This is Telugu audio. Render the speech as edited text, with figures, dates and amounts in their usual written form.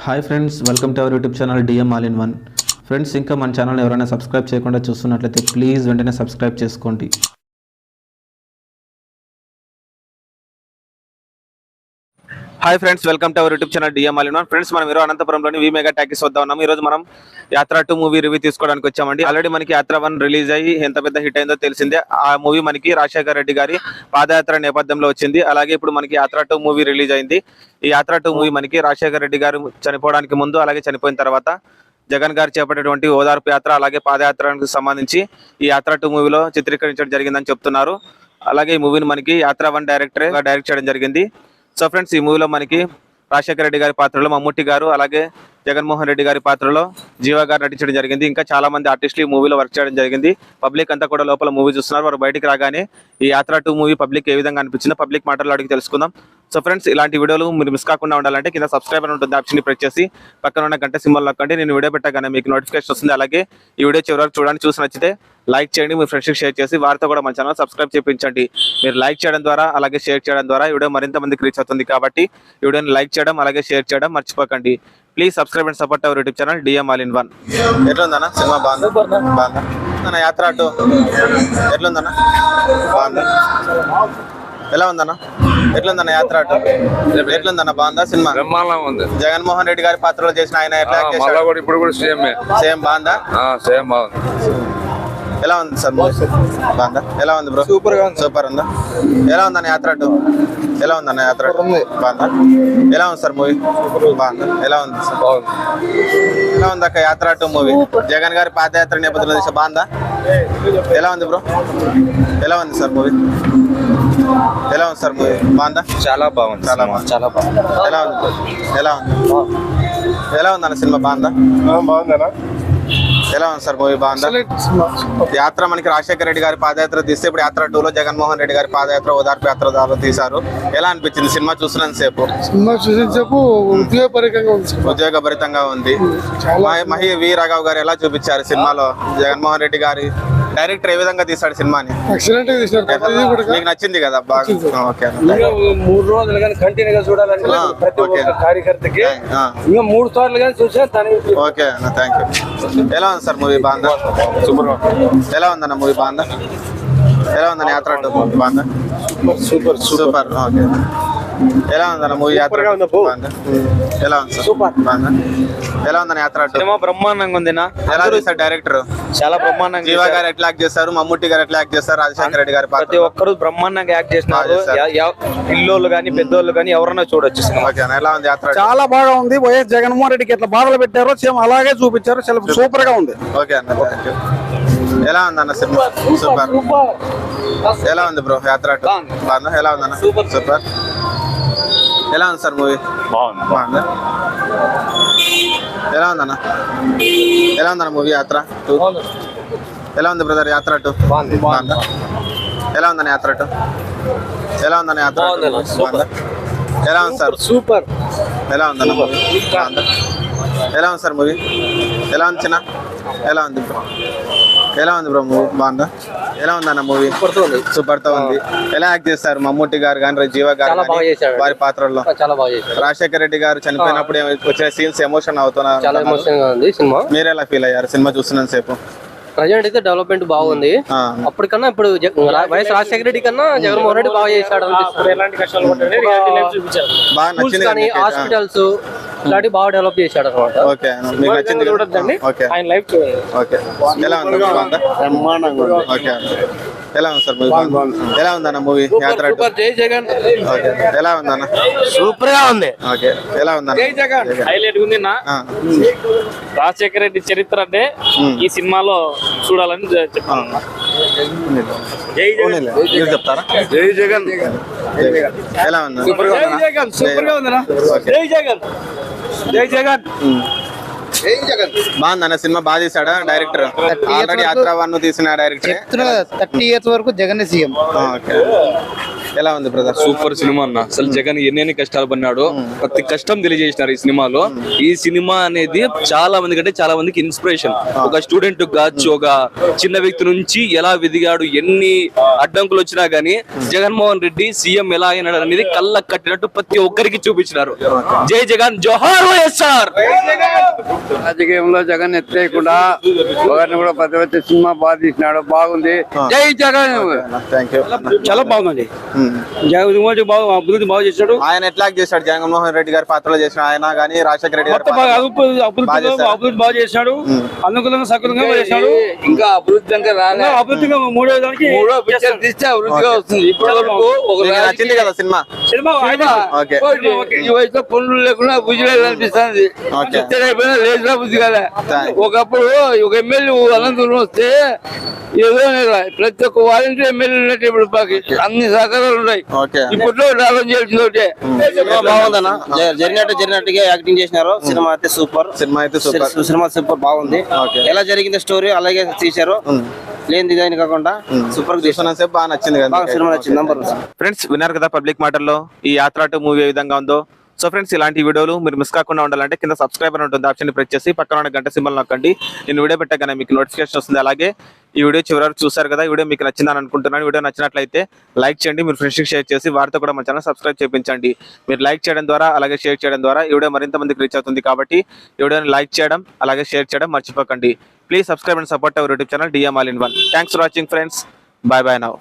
Hi friends, welcome to our YouTube channel DM all in one. Friends, ఇంకా మన ఛానల్ ఎవరైనా సబ్స్క్రైబ్ చేయకుండా చూస్తున్నట్లయితే ప్లీజ్ వెంటనే సబ్స్క్రైబ్ చేసుకోండి. Hi friends, welcome to our YouTube channel DM all in one. Friends, మనం ఈరోజు అనంతపురంలోని వి మెగా టాకీస్ వద్ద ఉన్నాం. ఈ రోజు మనం యాత్ర 2 మూవీ రివ్యూ తీసుకోవడానికి వచ్చామండి. ఆల్రెడీ మనకి యాత్ర 1 రిలీజ్ అయ్యి ఎంత పెద్ద హిట్ అయిందో తెలిసిందే. ఆ మూవీ మనకి రాజశేఖర్ రెడ్డి గారి పాదయాత్ర నేపథ్యంలో వచ్చింది. అలాగే ఇప్పుడు మనకి యాత్ర 2 మూవీ రిలీజ్ అయింది. ఈ యాత్ర 2 మూవీ మనకి రాజశేఖర్ రెడ్డి గారు చనిపోవడానికి ముందు, అలాగే చనిపోయిన తర్వాత జగన్ గారు చేపట్టేటువంటి ఓదార్పు యాత్ర, అలాగే పాదయాత్రకు సంబంధించి ఈ యాత్ర 2 మూవీలో చిత్రీకరించడం జరిగిందని చెప్తున్నారు. అలాగే ఈ మూవీని మనకి యాత్ర 1 డైరెక్ట్ చేయడం జరిగింది. సో ఫ్రెండ్స్, ఈ మూవీలో మనకి రాజశేఖర రెడ్డి గారి పాత్రలో మమ్ముట్టి గారు, అలాగే జగన్మోహన్ రెడ్డి గారి పాత్రలో జీవా గారు నటించడం జరిగింది. ఇంకా చాలా మంది ఆర్టిస్టులు ఈ మూవీలో వర్క్ చేయడం జరిగింది. పబ్లిక్ అంతా కూడా లోపల మూవీ చూస్తున్నారు. వారు బయటికి రాగానే ఈ యాత్ర 2 మూవీ పబ్లిక్ ఏ విధంగా అనిపించిందో పబ్లిక్ మాటల్లో అడిగి తెలుసుకుందాం. సో ఫ్రెండ్స్, ఇలాంటి వీడియోలు మీరు మిస్ కాకుండా ఉండాలంటే కింద సబ్స్క్రైబ్ అని ఉంటుంది, ఆప్షన్ ప్రెస్ చేసి పక్కన ఉన్న గంట సింబల్ నొక్కండి. నేను వీడియో పెట్టగానే మీకు నోటిఫికేషన్ వస్తుంది. అలాగే ఈ వీడియో చివరి వరకు చూడండి. చూసి నచ్చితే లైక్ చేయండి, మీ ఫ్రెండ్స్కి షేర్ చేసి వారితో కూడా మన ఛానల్ సబ్స్క్రైబ్ చేయించండి. మీరు లైక్ చేయడం ద్వారా, అలాగే షేర్ చేయడం ద్వారా ఈ వీడియో మరింత మందికి రీచ్ అవుతుంది. కాబట్టి ఈ వీడియోని లైక్ చేయడం, అలాగే షేర్ చేయడం మర్చిపోకండి. Please subscribe and support our YouTube channel DM all in one. ఎట్లుందన్నా సినిమా? బాగుందా? యాత్ర 2 ఎట్లుందన్నా? బాగుందా? ఎలా ఉందన్నా? ఎట్లుందన్న యాత్ర 2 ఎట్లుందన్న? బాగుందా సినిమా? ఉంది. జగన్మోహన్ రెడ్డి గారి పాత్రలో చేసిన ఆయన ఎట్లా చేశాడు? ఇప్పుడు కూడా సేమ్ బాగుందా? సేమ్ బాగుంది. ఎలా ఉంది సార్ మూవీ? బాగుందా? ఎలా ఉంది బ్రో? సూపర్ గా ఉంది. సూపర్ ఉందా? ఎలా ఉందన్న యాత్ర 2? ఎలా ఉందన్న యాత్ర 2? బాగుందా? ఎలా ఉంది సార్ మూవీ? బాగుందా? ఎలా ఉంది సార్? ఎలా ఉంది అక్క యాత్ర 2 మూవీ? జగన్ గారి పాదయాత్ర నేపథ్యంలో తీసా. బాగుందా? ఎలా ఉంది బ్రో? ఎలా ఉంది సార్ మూవీ? ఎలా ఉంది సార్ మూవీ? బాగుందా? చాలా బాగుంది. చాలా బాగుంది. చాలా బాగుంది. ఎలా ఉంది? ఎలా ఉంది? ఎలా ఉందన్న సినిమా? బాగుందా? బాగుందా? ఎలా ఉంది సార్ మూవీ? బాగుందా? యాత్ర మనకి రాజశేఖర రెడ్డి గారి పాదయాత్ర తీస్తే ఇప్పుడు యాత్ర 2లో జగన్మోహన్ రెడ్డి గారి పాదయాత్ర ఓదార్పు యాత్ర ద్వారా తీశారు. ఎలా అనిపించింది సినిమా చూసినంత సేపు? సినిమా చూసేసేపు ఉద్యోగభరితంగా ఉంది. మహి వి రాఘవ్ గారు ఎలా చూపించారు సినిమాలో? జగన్మోహన్ రెడ్డి గారి డైరెక్టర్ ఏ విధంగా తీశాడు సినిమాని? ఎక్సలెంట్ గా తీశారు. మీకు నచ్చింది కదా? బాగా. ఓకే, 3 రోజులు కానీ కంటిన్యూగా చూడాలని ప్రతి ఒక్క కార్యకర్తకి ఇంకా 3 సార్లు కానీ చూసా. ఓకే అన్న, థ్యాంక్ యూ. ఎలా ఉంది సార్ మూవీ? బాగుందా? సూపర్. ఎలా ఉందన్న మూవీ? బాగుందా? ఎలా ఉందన్న యాత్ర 2? బాగుందా? Super super. ఓకే. ఎలా ఉందన్న మూవీ? యాత్ర బాగుందా? ఎలా ఉంది సార్? సూపర్. బాగుందా? ఎలా ఉందన్న యాత్ర 2? సినిమా బ్రహ్మాండంగా ఉందినా? ఎలా చేశారు డైరెక్టర్? చాలా బ్రహ్మాండంగా. జీవా గారు ఎట్లా యాక్ట్ చేస్తారు, మమ్ముట్టి గారు ఎట్లా యాక్ట్ చేస్తారు, రాజశేఖర రెడ్డి గారి ప్రతి ఒక్కరు బ్రహ్మాండంగా యాక్ట్ చేసినారు. పిల్లోళ్ళు కానీ పెద్దోళ్ళు కానీ ఎవరన్నా చూడొచ్చు సినిమా. ఓకే. ఎలా ఉంది యాత్ర? చాలా బాగా ఉంది. వైఎస్ జగన్మోహన్ రెడ్డికి ఎట్లా బాధలు పెట్టారో సేమ్ అలాగే చూపించారు. చాలా సూపర్ గా ఉంది. ఓకే అన్న, థ్యాంక్ యూ. ఎలా ఉందన్న సినిమా? సూపర్. ఎలా ఉంది బ్రో యాత్ర 2? బాగుందా? ఎలా ఉందన్న? సూపర్. ఎలా ఉంది సార్ మూవీ? బాగుందా? ఎలా ఉందన్న? ఎలా ఉందన్న మూవీ యాత్ర 2? ఎలా ఉంది బ్రదర్ యాత్ర 2? బాగుందా? ఎలా ఉందన్న యాత్ర 2? ఎలా ఉందన్న యాత్ర 2? బాగుందా? ఎలా ఉంది సార్? సూపర్. ఎలా ఉందన్న మూవీ? బాగుందా? ఎలా ఉంది సార్ మూవీ? ఎలా ఉంది చిన్న? ఎలా ఉంది బ్రో? ఎలా ఉంది బ్రో మూవీ? బాగుందా? ఎలా ఉందన్న మూవీ? సూపర్ తో ఉంది. ఎలా యాక్ట్ చేస్తారు మమ్ముట్టి గారు కానీ, జీవా గారు వారి పాత్రల్లో? చాలా బాగా చేశారు. రాజశేఖర రెడ్డి గారు చనిపోయినప్పుడు వచ్చిన సీన్స్ ఎమోషన్ అవుతున్నారు. చాలా ఎమోషన్ గా ఉంది సినిమా. మీరు ఎలా ఫీల్ అయ్యారు సినిమా చూస్తున్నంత సేపు? ప్రజెంట్ అయితే డెవలప్మెంట్ బాగుంది. అప్పటికన్నా ఇప్పుడు వైఎస్ రాజశేఖర రెడ్డి కన్నా జగన్మోహన్ రెడ్డి బాగా చేశాడు బాగా నచ్చింది. హాస్పిటల్స్ ఇలాంటి బాగా డెవలప్ చేశాడు అనమాట. ఓకే, మీకు నచ్చింది. ఓకే. ఆయన లైఫ్ ఓకే. ఎలా ఉంది? బాగుందా? ఓకే. ఎలా ఉంది సార్ మూవీ? ఎలా ఉందన్న మూవీ యాత్ర 2? జై జగన్. ఓకే. ఎలా ఉందన్న? సూపర్ గా ఉంది. ఓకే. ఎలా ఉందన్న? జై జగన్. హైలైట్ ఉంది నా రాజశేఖర రెడ్డి చరిత్ర అంటే ఈ సినిమాలో చూడాలని చెప్పాను. జై జగన్. మీరు చెప్తారా? జై జగన్. ఎలా ఉంది? సూపర్ గా ఉంది. జై జగన్. జై జగన్. బాగుందన్న సినిమా? బాగా తీసాడా డైరెక్టర్? ఆల్రెడీ యాత్ర 1 తీసిన డైరెక్టర్. 30 years వరకు జగన్ సీఎం. ఓకే. ఎలా ఉంది బ్రదర్? సూపర్ సినిమా అన్న. అసలు జగన్ ఎన్ని కష్టాలు పడినాడు, ప్రతి కష్టం తెలియజేసినారు ఈ సినిమాలో. ఈ సినిమా అనేది చాలా మంది కంటే చాలా మందికి ఇన్స్పిరేషన్. ఒక స్టూడెంట్ కావచ్చు, ఒక చిన్న వ్యక్తి నుంచి ఎలా ఎదిగాడు, ఎన్ని అడ్డంకులు వచ్చినా గానీ జగన్మోహన్ రెడ్డి సీఎం ఎలా అయినాడు అనేది కళ్ళ కట్టినట్టు ప్రతి ఒక్కరికి చూపించినారు. జై జగన్, జోహార్ వైఎస్ఆర్. రాజకీయంలో జగన్ ఎత్తేయకుండా ఒకరిని కూడా ప్రతిపక్ష సినిమా బాగా తీసినాడు, బాగుంది. జై జగన్. Thank you. చాలా బాగుందండి. అభివృద్ధి బాగా చేశాడు. ఆయన ఎట్లా చేశాడు? జగన్మోహన్ రెడ్డి గారి పాత్రలో చేసిన ఆయన గానీ, రాజశేఖర రెడ్డి గారి అభివృద్ధి బాగా చేశాడు. అనుకూలంగా సకలంగా చేశాడు. ఇంకా అభివృద్ధి అంటే రాలే. అభివృద్ధిగా మూడో పిక్చర్ తీస్తే అభివృద్ధిగా వస్తుంది. ఇప్పటి వరకు ఒక నచ్చింది కదా సినిమా? ఓకే. ఈ వయసులో పనులు లేకుండా బుజ్జిలేదు అనిపిస్తుంది. లేదురా బుద్ధి కదా. ఒకప్పుడు ఒక ఎమ్మెల్యే అనంతపురం వస్తే ఏదో ప్రతి ఒక్క వాలంటీర్ ఎమ్మెల్యే ఉన్నట్టు ఇప్పుడు బాకి అన్ని సహకారాలు ఉన్నాయి. ఇప్పట్లో రావడం చేయాల్సింది ఒకటే. బాగుందన్న, జరిగినట్టుగా యాక్టింగ్ చేసినారు. సినిమా అయితే సూపర్. సినిమా సూపర్ బాగుంది. ఎలా జరిగింది స్టోరీ అలాగే తీశారు. లేని డిజైన్ కాకుండా సూపర్ బాగా నచ్చింది కదా? సినిమా నచ్చింది. నంబర్ ఫ్రెండ్స్, విన్నారు కదా పబ్లిక్ మాటల్లో ఈ యాత్ర 2 మూవీ ఏ విధంగా ఉందో. సో ఫ్రెండ్స్, ఇలాంటి వీడియోలు మీరు మిస్ కాకుండా ఉండాలంటే కింద సబ్స్క్రైబర్ ఉంటుంది, ఆప్షన్ ప్రెస్ చేసి పక్కన ఉన్న గంట సింబల్ నొక్కండి. నేను వీడియో పెట్టగానే మీకు నోటిఫికేషన్ వస్తుంది. అలాగే ఈ వీడియో చివరి వరకు చూసారు కదా, ఈ వీడియో మీకు నచ్చిందని అనుకుంటున్నాను. వీడియో నచ్చినట్లయితే లైక్ చేయండి, మీరు ఫ్రెండ్స్కి షేర్ చేసి వారితో కూడా మన ఛానల్ సబ్స్క్రైబ్ చేయించండి. మీరు లైక్ చేయడం ద్వారా అలాగే షేర్ చేయడం ద్వారా ఈ వీడియో మరింత మందికి రీచ్ అవుతుంది. కాబట్టి ఈ వీడియోని లైక్ చేయడం అలాగే షేర్ చేయడం మర్చిపోకండి. Please subscribe and support our YouTube channel DM All in One. Thanks for watching friends. Bye bye now.